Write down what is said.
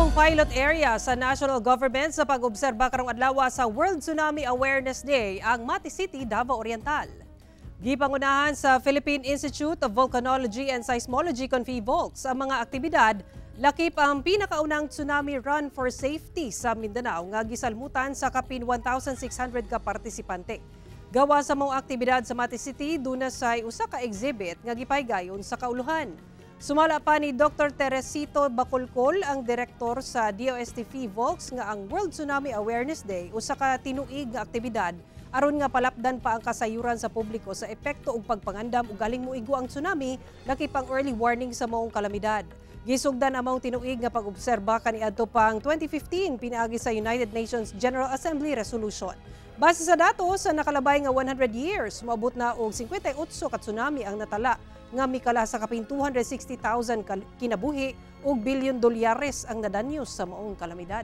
Mong pilot area sa national government sa pag-obserba karong adlaw sa World Tsunami Awareness Day ang Mati City, Davao Oriental. Gipangunahan sa Philippine Institute of Volcanology and Seismology (PhilVolcs) ang mga aktibidad lakip ang pinakaunang Tsunami Run for Safety sa Mindanao nga gisalmutan sa kapin 1,600 ka partisipante. Gawa sa mga aktibidad sa Mati City, dunasay usa ka exhibit nga gipaygayon sa kauluhan. Sumala pa ni Dr. Teresito Bacolcol, ang direktor sa DOST PhilVolcs, nga ang World Tsunami Awareness Day usa ka tinuig nga aktibidad aron nga palapdan pa ang kasayuran sa publiko sa epekto ug pagpangandam ug galing moigo ang tsunami lakip ang early warning sa maong kalamidad. Gisugdan ang maong tinuig nga pag-obserba kaniadto pang 2015 pinaagi sa United Nations General Assembly Resolution. Base sa datos sa nakalabay nga 100 years, moabot na og 58 ka tsunami ang natala nga mikala sa kapin 260,000 kinabuhi ug bilyon dolyares ang nadanyos sa maong kalamidad.